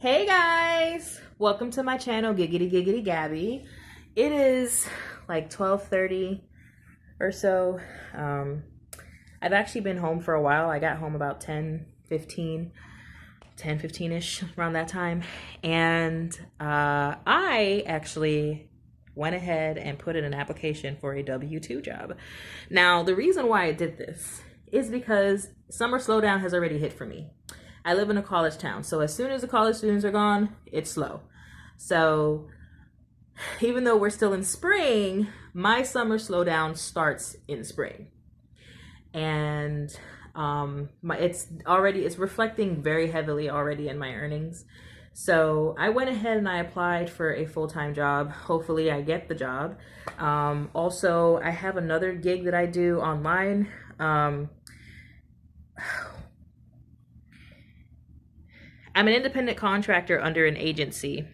Hey guys, welcome to my channel, Giggity Giggity Gabby. It is like 12:30 or so. I've actually been home for a while. I got home about 10:15ish around that time. And I actually went ahead and put in an application for a W-2 job. Now, the reason why I did this is because summer slowdown has already hit for me. I live in a college town, so as soon as the college students are gone, it's slow. So even though we're still in spring, my summer slowdown starts in spring. And it's reflecting very heavily already in my earnings. So I went ahead and I applied for a full-time job. Hopefully I get the job. Also, I have another gig that I do online. I'm an independent contractor under an agency,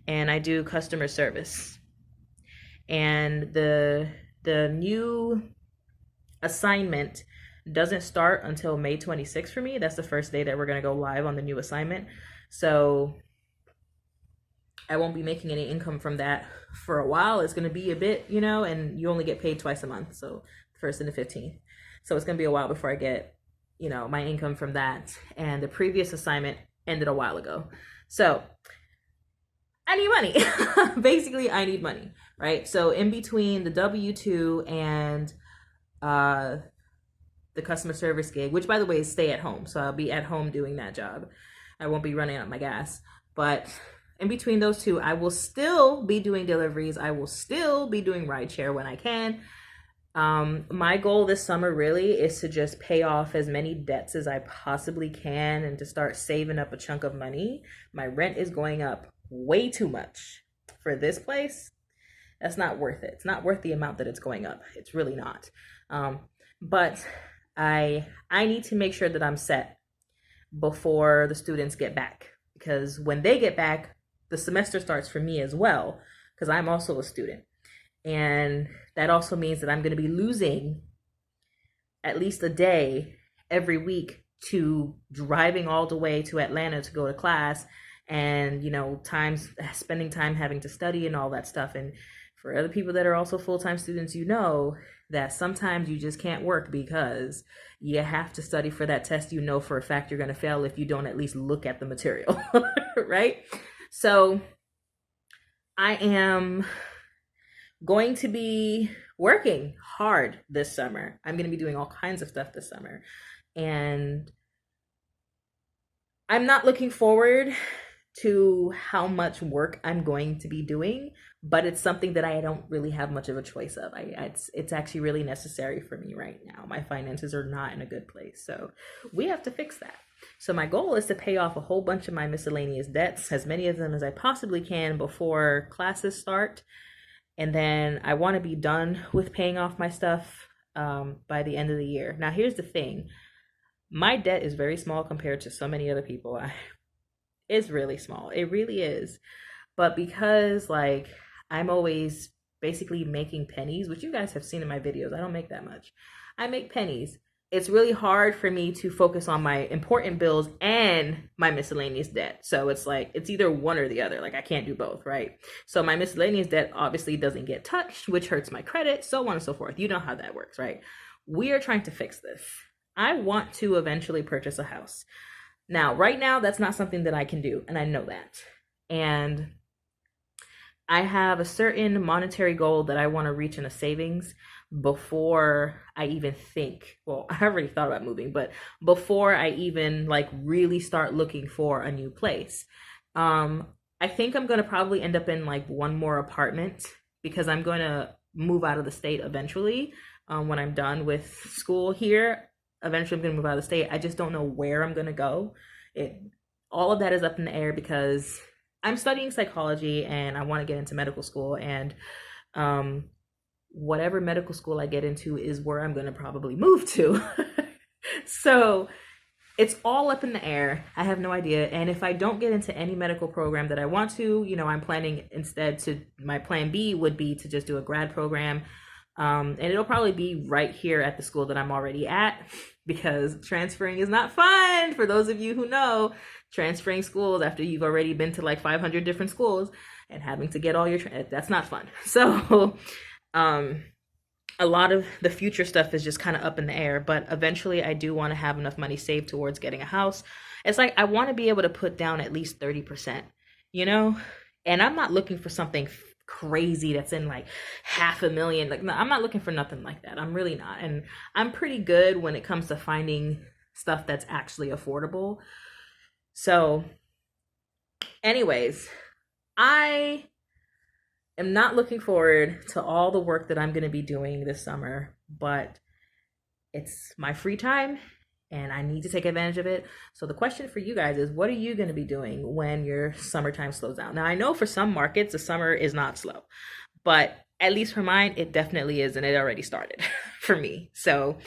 and I do customer service. And the new assignment doesn't start until May 26th for me. That's the first day that we're going to go live on the new assignment. So I won't be making any income from that for a while. It's going to be a bit, and you only get paid twice a month. So the 1st and the 15th. So it's going to be a while before I get, my income from that. And the previous assignment ended a while ago. So I need money. Basically, I need money, right? So in between the W-2 and the customer service gig, which by the way is stay at home. So I'll be at home doing that job. I won't be running out my gas. But in between those two, I will still be doing deliveries. I will still be doing rideshare when I can. My goal this summer really is to just pay off as many debts as I possibly can and to start saving up a chunk of money. My rent is going up way too much for this place. That's not worth it. It's not worth the amount that it's going up. It's really not. But I need to make sure that I'm set before the students get back, because when they get back, the semester starts for me as well, because I'm also a student. And that also means that I'm going to be losing at least a day every week to driving all the way to Atlanta to go to class and, spending time having to study and all that stuff. And for other people that are also full-time students, that sometimes you just can't work because you have to study for that test for a fact you're going to fail if you don't at least look at the material, right? So I am going to be working hard this summer. I'm going to be doing all kinds of stuff this summer. And I'm not looking forward to how much work I'm going to be doing, but it's something that I don't really have much of a choice of. It's actually really necessary for me right now. My finances are not in a good place, so we have to fix that. So my goal is to pay off a whole bunch of my miscellaneous debts, as many of them as I possibly can before classes start. And then I want to be done with paying off my stuff by the end of the year. Now, here's the thing. My debt is very small compared to so many other people. It's really small. It really is. But because, I'm always basically making pennies, which you guys have seen in my videos. I don't make that much. I make pennies. It's really hard for me to focus on my important bills and my miscellaneous debt. So it's either one or the other. I can't do both, right? So my miscellaneous debt obviously doesn't get touched, which hurts my credit, so on and so forth. You know how that works, right? We are trying to fix this. I want to eventually purchase a house. Now, right now, that's not something that I can do, and I know that. And I have a certain monetary goal that I want to reach in a savings before I even think, well, I already thought about moving, but before I even really start looking for a new place. I think I'm going to probably end up in one more apartment because I'm going to move out of the state eventually. When I'm done with school here, eventually I'm going to move out of the state. I just don't know where I'm going to go. All of that is up in the air because I'm studying psychology and I want to get into medical school, and whatever medical school I get into is where I'm going to probably move to. So it's all up in the air. I have no idea. And if I don't get into any medical program that I want to, I'm planning instead my plan B would be to just do a grad program And it'll probably be right here at the school that I'm already at, because transferring is not fun. For those of you who know, transferring schools after you've already been to like 500 different schools and having to get all your, that's not fun. So, a lot of the future stuff is just kind of up in the air, but eventually I do want to have enough money saved towards getting a house. It's like I want to be able to put down at least 30%, you know? And I'm not looking for something crazy that's in like 500,000. Like, no, I'm not looking for nothing like that. I'm really not. And I'm pretty good when it comes to finding stuff that's actually affordable. So, anyways, I am not looking forward to all the work that I'm going to be doing this summer, but it's my free time and I need to take advantage of it. So the question for you guys is, what are you going to be doing when your summertime slows down? Now, I know for some markets, the summer is not slow, but at least for mine, it definitely is, and it already started for me. So,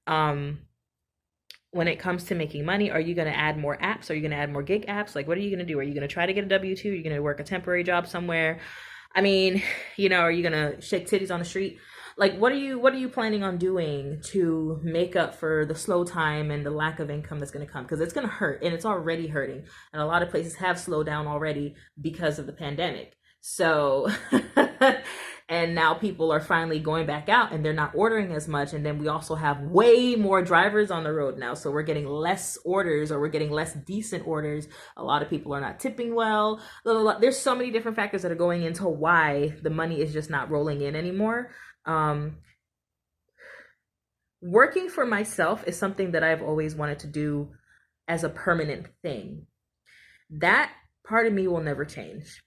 when it comes to making money, are you going to add more apps? Are you going to add more gig apps? Like, what are you going to do? Are you going to try to get a W-2? Are you going to work a temporary job somewhere? I mean, are you going to shake titties on the street? Like, what are you planning on doing to make up for the slow time and the lack of income that's going to come? Because it's going to hurt, and it's already hurting. And a lot of places have slowed down already because of the pandemic. So, and now people are finally going back out and they're not ordering as much. And then we also have way more drivers on the road now. So we're getting less orders, or we're getting less decent orders. A lot of people are not tipping well. There's so many different factors that are going into why the money is just not rolling in anymore. Working for myself is something that I've always wanted to do as a permanent thing. That part of me will never change.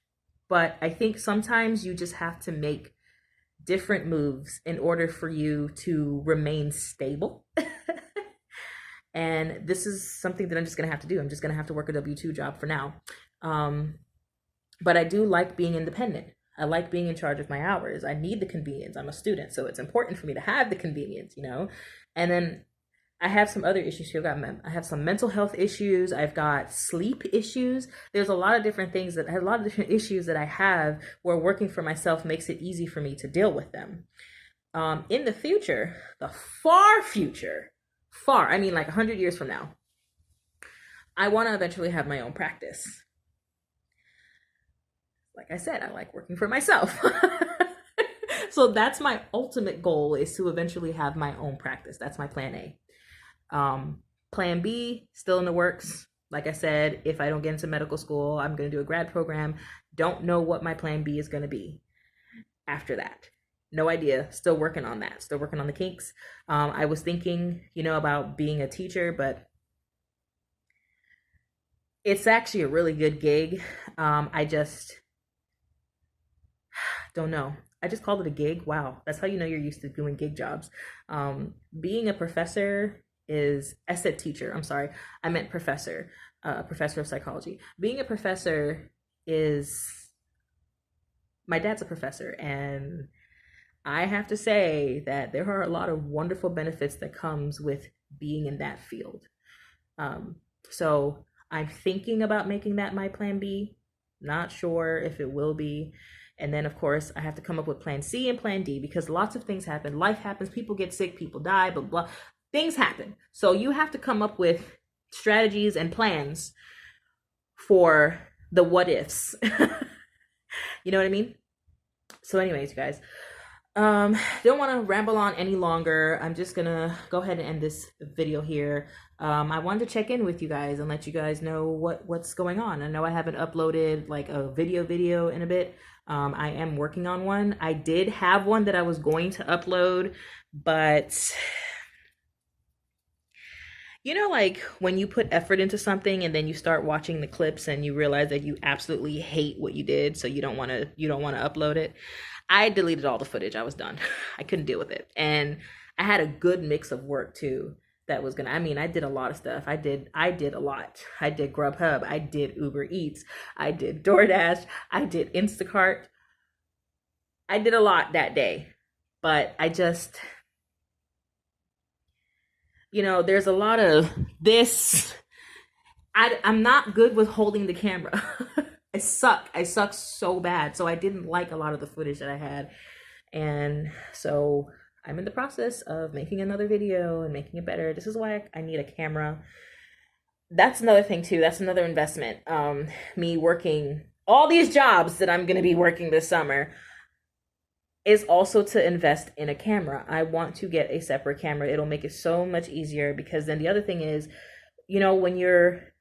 But I think sometimes you just have to make different moves in order for you to remain stable. And this is something that I'm just going to have to do. I'm just going to have to work a W-2 job for now. But I do like being independent. I like being in charge of my hours. I need the convenience. I'm a student, so it's important for me to have the convenience, And then I have some other issues here. I have some mental health issues. I've got sleep issues. There's a lot of different things a lot of different issues that I have where working for myself makes it easy for me to deal with them. In the future, the far future, I mean like 100 years from now, I want to eventually have my own practice. Like I said, I like working for myself. So that's my ultimate goal, is to eventually have my own practice. That's my plan A. Plan B, still in the works. Like I said, if I don't get into medical school, I'm going to do a grad program. Don't know what my plan B is going to be after that. No idea. Still working on that. Still working on the kinks. I was thinking, about being a teacher, but it's actually a really good gig. I just don't know. I just called it a gig. Wow. That's how you know you're used to doing gig jobs. Being a professor I said teacher. I'm sorry. I meant professor, professor of psychology. Being a professor my dad's a professor, and I have to say that there are a lot of wonderful benefits that comes with being in that field. So I'm thinking about making that my plan B. Not sure if it will be. And then, of course, I have to come up with plan C and plan D, because lots of things happen. Life happens. People get sick. People die. Blah, blah. Things happen. So you have to come up with strategies and plans for the what ifs. You know what I mean? So anyways, you guys, don't want to ramble on any longer. I'm just going to go ahead and end this video here. I wanted to check in with you guys and let you guys know what's going on. I know I haven't uploaded like a video in a bit. I am working on one. I did have one that I was going to upload, but like when you put effort into something and then you start watching the clips and you realize that you absolutely hate what you did, so you don't want to upload it. I deleted all the footage. I was done. I couldn't deal with it. And I had a good mix of work too. That was I did a lot of stuff. I did a lot. I did Grubhub. I did Uber Eats. I did DoorDash. I did Instacart. I did a lot that day, but I just, there's a lot of this. I'm not good with holding the camera. I suck so bad. So I didn't like a lot of the footage that I had. And so I'm in the process of making another video and making it better. This is why I need a camera. That's another thing too. That's another investment. Me working all these jobs that I'm going to be working this summer is also to invest in a camera. I want to get a separate camera. It'll make it so much easier, because then the other thing is, you know, when you're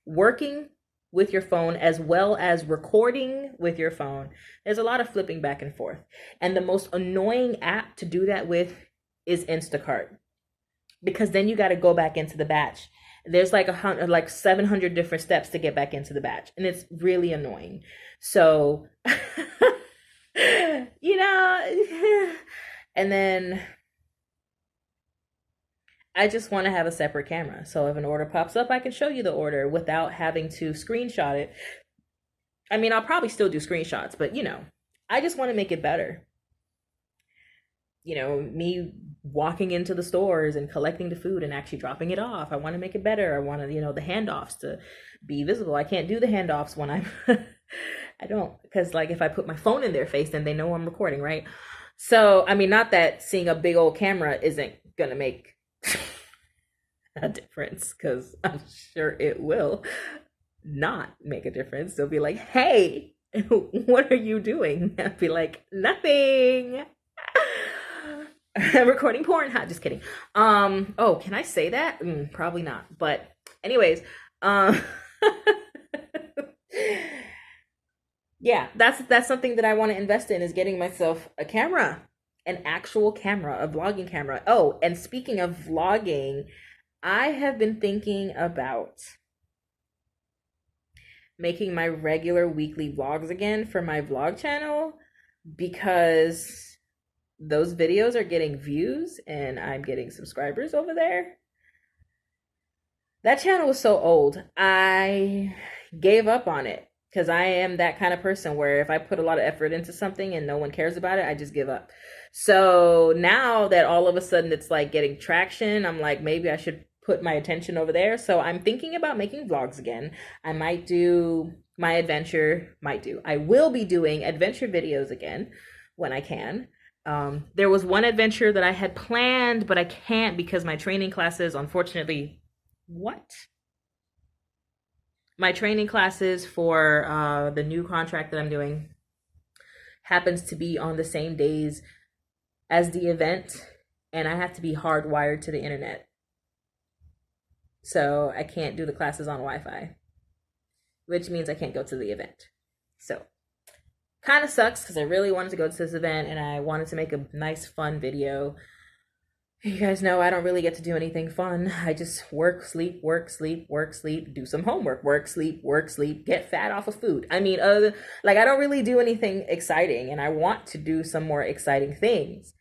working with your phone as well as recording with your phone, there's a lot of flipping back and forth. And the most annoying app to do that with is Instacart, because then you got to go back into the batch. There's like 700 different steps to get back into the batch, and it's really annoying. So, you know, and then I just want to have a separate camera. So if an order pops up, I can show you the order without having to screenshot it. I mean, I'll probably still do screenshots, but you know, I just want to make it better. You know, me walking into the stores and collecting the food and actually dropping it off. I want to make it better. I want to, you know, the handoffs to be visible. I can't do the handoffs when I'm, I don't, because like if I put my phone in their face, then they know I'm recording, right? So, I mean, not that seeing a big old camera isn't going to make a difference, because I'm sure it will not make a difference. They'll be like, hey, what are you doing? I'll be like, nothing. Recording porn. Ha, just kidding. Oh, can I say that? Probably not. But anyways, yeah, that's something that I want to invest in, is getting myself a camera, an actual camera, a vlogging camera. Oh, and speaking of vlogging, I have been thinking about making my regular weekly vlogs again for my vlog channel, because those videos are getting views and I'm getting subscribers over there. That channel was so old. I gave up on it, because I am that kind of person where if I put a lot of effort into something and no one cares about it, I just give up. So now that all of a sudden it's like getting traction, I'm like, maybe I should put my attention over there. So I'm thinking about making vlogs again. I might do my adventure, I will be doing adventure videos again when I can. There was one adventure that I had planned, but I can't because my training classes, unfortunately, my training classes for the new contract that I'm doing happens to be on the same days as the event, and I have to be hardwired to the internet. So I can't do the classes on Wi-Fi, which means I can't go to the event. So kind of sucks, because I really wanted to go to this event and I wanted to make a nice, fun video. You guys know I don't really get to do anything fun. I just work, sleep, work, sleep, work, sleep, do some homework, work, sleep, get fat off of food. I mean, like I don't really do anything exciting, and I want to do some more exciting things.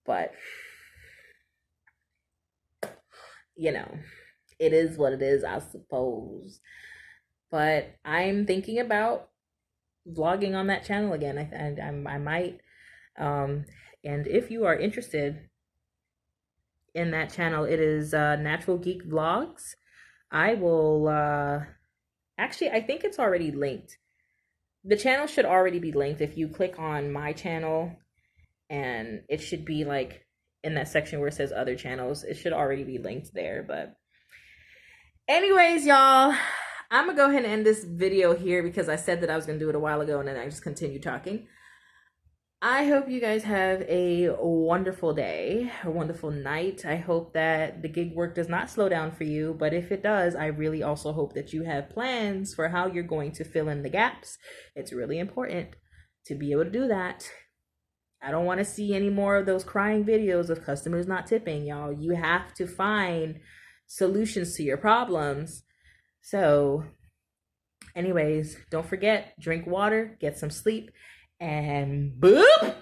But, you know, it is what it is, I suppose. But I'm thinking about vlogging on that channel again. I might. And if you are interested in that channel, it is Natural Geek Vlogs. I will actually, I think it's already linked. The channel should already be linked. If you click on my channel, and it should be like in that section where it says other channels, it should already be linked there. But anyways, y'all, I'm gonna go ahead and end this video here, because I said that I was gonna do it a while ago and then I just continued talking. I hope you guys have a wonderful day, a wonderful night. I hope that the gig work does not slow down for you, but if it does, I really also hope that you have plans for how you're going to fill in the gaps. It's really important to be able to do that. I don't want to see any more of those crying videos of customers not tipping, y'all. You have to find solutions to your problems. So anyways, don't forget, drink water, get some sleep, and boop!